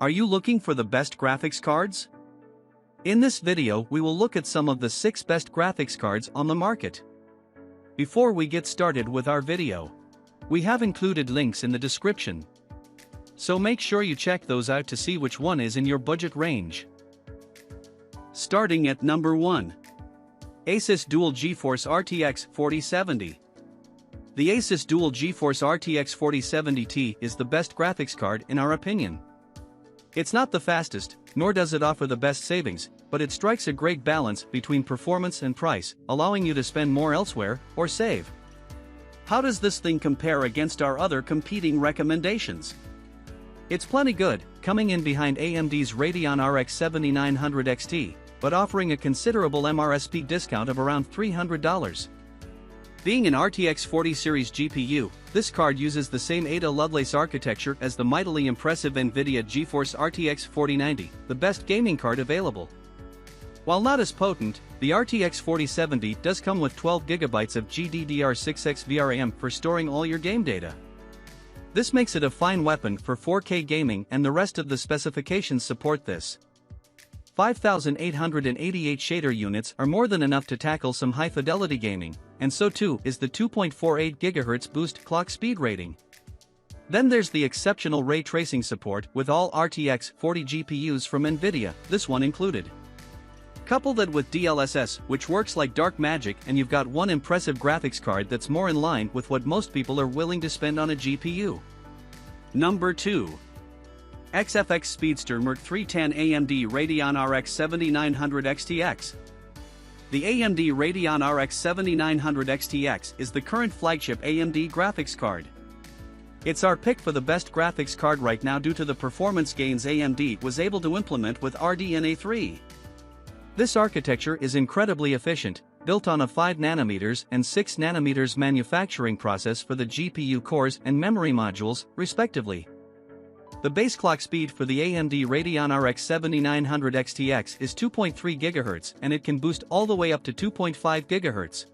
Are you looking for the best graphics cards? In this video we will look at some of the 6 best graphics cards on the market. Before we get started with our video, we have included links in the description. So make sure you check those out to see which one is in your budget range. Starting at number 1. Asus Dual GeForce RTX 4070. The Asus Dual GeForce RTX 4070 is the best graphics card in our opinion. It's not the fastest, nor does it offer the best savings, but it strikes a great balance between performance and price, allowing you to spend more elsewhere, or save. How does this thing compare against our other competing recommendations? It's plenty good, coming in behind AMD's Radeon RX 7900 XT, but offering a considerable MRSP discount of around $300. Being an RTX 40 series GPU, this card uses the same Ada Lovelace architecture as the mightily impressive Nvidia GeForce RTX 4090, the best gaming card available. While not as potent, the RTX 4070 does come with 12 GB of GDDR6X VRAM for storing all your game data. This makes it a fine weapon for 4K gaming, and the rest of the specifications support this. 5,888 shader units are more than enough to tackle some high-fidelity gaming, and so too is the 2.48 GHz boost clock speed rating. Then there's the exceptional ray tracing support with all RTX 40 GPUs from Nvidia, this one included. Couple that with DLSS, which works like dark magic, and you've got one impressive graphics card that's more in line with what most people are willing to spend on a GPU. Number 2. XFX Speedster Merc 310 AMD Radeon RX 7900 XTX. The AMD Radeon RX 7900 XTX is the current flagship AMD graphics card. It's our pick for the best graphics card right now due to the performance gains AMD was able to implement with RDNA 3. This architecture is incredibly efficient, built on a 5nm and 6nm manufacturing process for the GPU cores and memory modules, respectively. The base clock speed for the AMD Radeon RX 7900 XTX is 2.3 GHz, and it can boost all the way up to 2.5 GHz.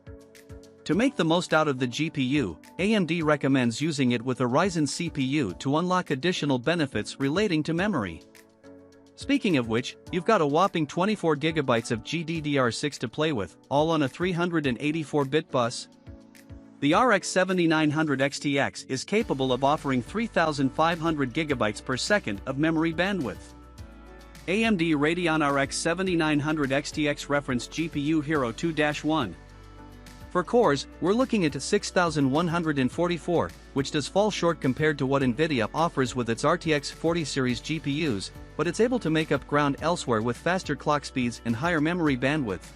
To make the most out of the GPU, AMD recommends using it with a Ryzen CPU to unlock additional benefits relating to memory. Speaking of which, you've got a whopping 24 GB of GDDR6 to play with, all on a 384-bit bus. The RX 7900 XTX is capable of offering 3,500 GB per second of memory bandwidth. AMD Radeon RX 7900 XTX reference GPU Hero 2-1. For cores, we're looking at 6,144, which does fall short compared to what Nvidia offers with its RTX 40 series GPUs, but it's able to make up ground elsewhere with faster clock speeds and higher memory bandwidth.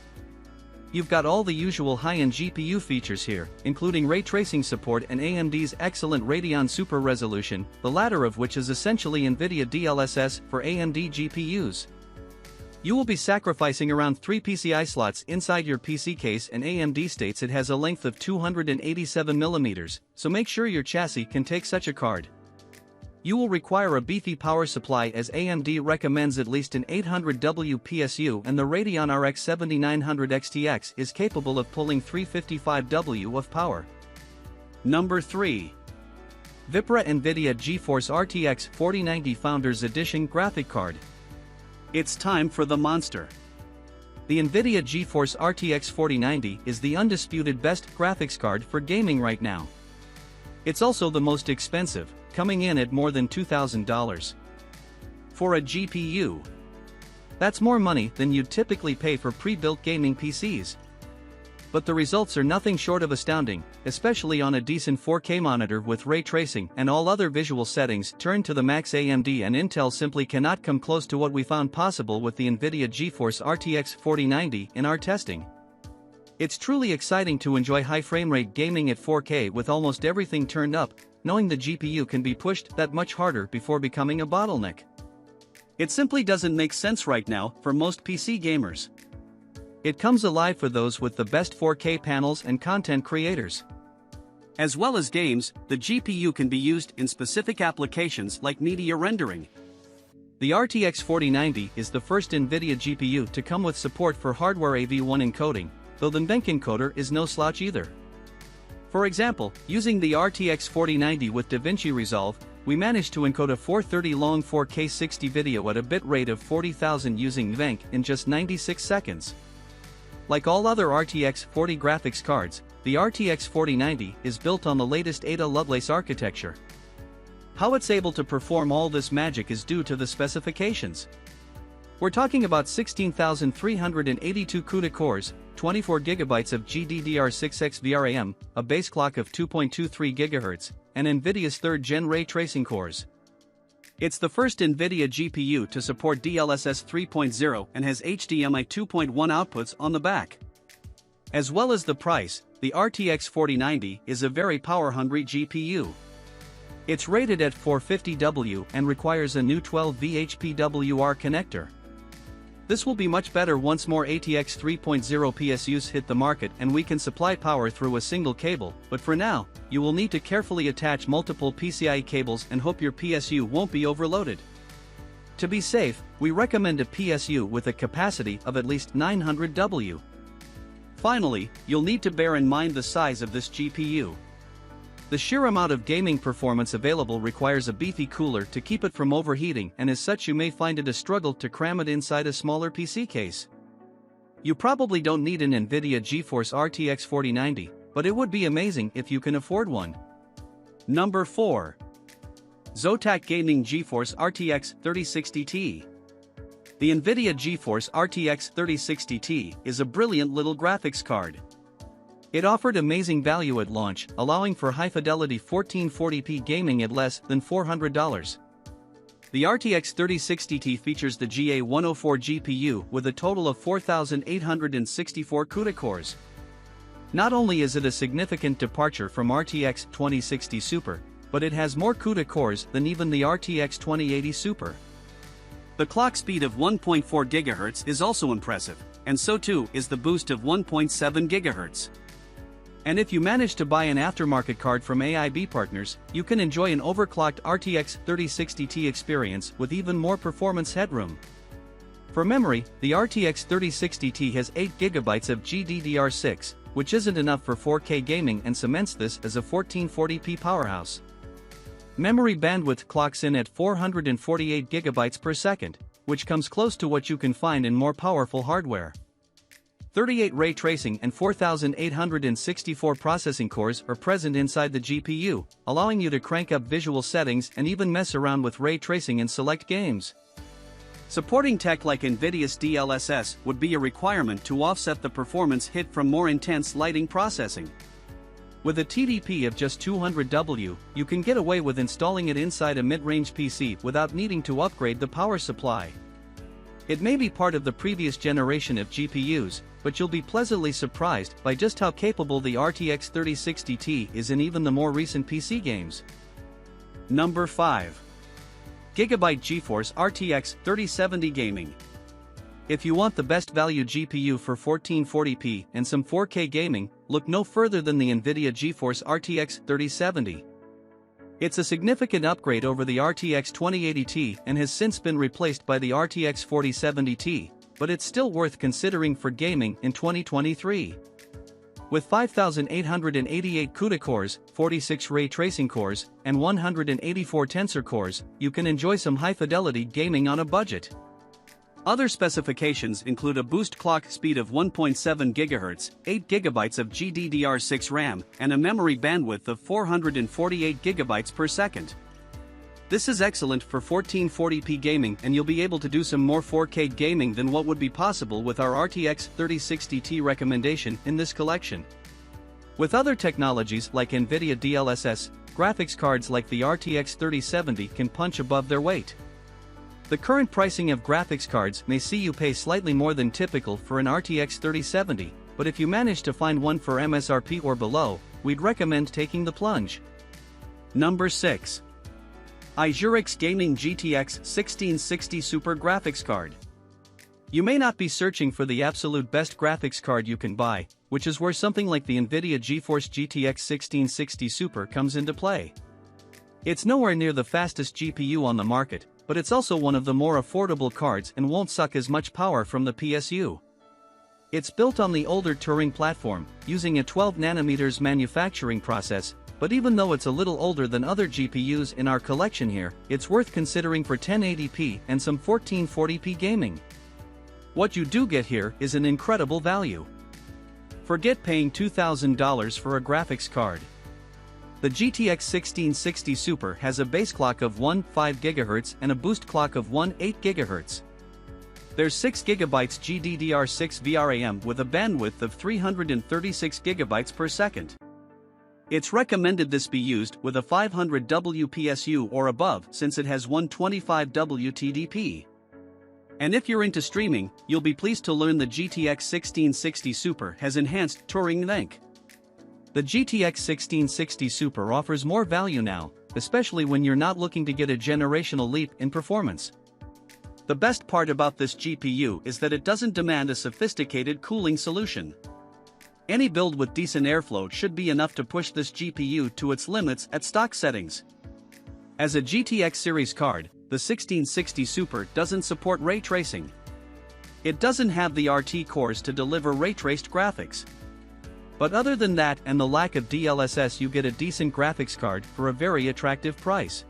You've got all the usual high-end GPU features here, including ray tracing support and AMD's excellent Radeon Super Resolution, the latter of which is essentially Nvidia DLSS for AMD GPUs. You will be sacrificing around 3 PCI slots inside your PC case, and AMD states it has a length of 287mm, so make sure your chassis can take such a card. You will require a beefy power supply as AMD recommends at least an 800W PSU, and the Radeon RX 7900 XTX is capable of pulling 355W of power. Number 3. VIPERA Nvidia GeForce RTX 4090 Founders Edition Graphic Card. It's time for the monster. The Nvidia GeForce RTX 4090 is the undisputed best graphics card for gaming right now. It's also the most expensive, coming in at more than $2,000. For a GPU, that's more money than you'd typically pay for pre-built gaming PCs. But the results are nothing short of astounding, especially on a decent 4K monitor with ray tracing and all other visual settings turned to the max. AMD and Intel simply cannot come close to what we found possible with the Nvidia GeForce RTX 4090 in our testing. It's truly exciting to enjoy high frame rate gaming at 4K with almost everything turned up, knowing the GPU can be pushed that much harder before becoming a bottleneck. It simply doesn't make sense right now for most PC gamers. It comes alive for those with the best 4K panels and content creators. As well as games, the GPU can be used in specific applications like media rendering. The RTX 4090 is the first Nvidia GPU to come with support for hardware AV1 encoding, though the NVENC encoder is no slouch either. For example, using the RTX 4090 with DaVinci Resolve, we managed to encode a 430 long 4K 60 video at a bitrate of 40,000 using NVENC in just 96 seconds. Like all other RTX 40 graphics cards, the RTX 4090 is built on the latest Ada Lovelace architecture. How it's able to perform all this magic is due to the specifications. We're talking about 16,382 CUDA cores, 24 GB of GDDR6X VRAM, a base clock of 2.23 GHz, and Nvidia's 3rd Gen ray tracing cores. It's the first Nvidia GPU to support DLSS 3.0 and has HDMI 2.1 outputs on the back. As well as the price, the RTX 4090 is a very power-hungry GPU. It's rated at 450W and requires a new 12V HPWR connector. This will be much better once more ATX 3.0 PSUs hit the market and we can supply power through a single cable, but for now, you will need to carefully attach multiple PCIe cables and hope your PSU won't be overloaded. To be safe, we recommend a PSU with a capacity of at least 900W. Finally, you'll need to bear in mind the size of this GPU. The sheer amount of gaming performance available requires a beefy cooler to keep it from overheating, and as such you may find it a struggle to cram it inside a smaller PC case. You probably don't need an Nvidia GeForce RTX 4090, but it would be amazing if you can afford one. Number 4. Zotac Gaming GeForce RTX 3060Ti. The Nvidia GeForce RTX 3060Ti is a brilliant little graphics card. It offered amazing value at launch, allowing for high-fidelity 1440p gaming at less than $400. The RTX 3060Ti features the GA104 GPU with a total of 4,864 CUDA cores. Not only is it a significant departure from RTX 2060 Super, but it has more CUDA cores than even the RTX 2080 Super. The clock speed of 1.4 GHz is also impressive, and so too is the boost of 1.7 GHz. And if you manage to buy an aftermarket card from AIB Partners, you can enjoy an overclocked RTX 3060Ti experience with even more performance headroom. For memory, the RTX 3060Ti has 8GB of GDDR6, which isn't enough for 4K gaming and cements this as a 1440p powerhouse. Memory bandwidth clocks in at 448GB per second, which comes close to what you can find in more powerful hardware. 38 ray tracing and 4,864 processing cores are present inside the GPU, allowing you to crank up visual settings and even mess around with ray tracing in select games. Supporting tech like Nvidia's DLSS would be a requirement to offset the performance hit from more intense lighting processing. With a TDP of just 200W, you can get away with installing it inside a mid-range PC without needing to upgrade the power supply. It may be part of the previous generation of GPUs, but you'll be pleasantly surprised by just how capable the RTX 3060Ti is in even the more recent PC games. Number 5. Gigabyte GeForce RTX 3070 Gaming. If you want the best value GPU for 1440p and some 4K gaming, look no further than the Nvidia GeForce RTX 3070. It's a significant upgrade over the RTX 2080 Ti and has since been replaced by the RTX 4070 Ti, but it's still worth considering for gaming in 2023. With 5,888 CUDA cores, 46 ray tracing cores, and 184 tensor cores, you can enjoy some high-fidelity gaming on a budget. Other specifications include a boost clock speed of 1.7 GHz, 8 GB of GDDR6 RAM, and a memory bandwidth of 448 GB per second. This is excellent for 1440p gaming, and you'll be able to do some more 4K gaming than what would be possible with our RTX 3060 recommendation in this collection. With other technologies like Nvidia DLSS, graphics cards like the RTX 3070 can punch above their weight. The current pricing of graphics cards may see you pay slightly more than typical for an RTX 3070, but if you manage to find one for MSRP or below, we'd recommend taking the plunge. Number 6. AISURIX Gaming GTX 1660 Super Graphics Card. You may not be searching for the absolute best graphics card you can buy, which is where something like the Nvidia GeForce GTX 1660 Super comes into play. It's nowhere near the fastest GPU on the market, but it's also one of the more affordable cards and won't suck as much power from the PSU. It's built on the older Turing platform, using a 12nm manufacturing process, but even though it's a little older than other GPUs in our collection here, it's worth considering for 1080p and some 1440p gaming. What you do get here is an incredible value. Forget paying $2,000 for a graphics card. The GTX 1660 Super has a base clock of 1.5 GHz and a boost clock of 1.8 GHz. There's 6GB GDDR6 VRAM with a bandwidth of 336 GB per second. It's recommended this be used with a 500 WPSU or above since it has 125 WTDP. And if you're into streaming, you'll be pleased to learn the GTX 1660 Super has enhanced Turing Link. The GTX 1660 Super offers more value now, especially when you're not looking to get a generational leap in performance. The best part about this GPU is that it doesn't demand a sophisticated cooling solution. Any build with decent airflow should be enough to push this GPU to its limits at stock settings. As a GTX series card, the 1660 Super doesn't support ray tracing. It doesn't have the RT cores to deliver ray-traced graphics. But other than that and the lack of DLSS, you get a decent graphics card for a very attractive price.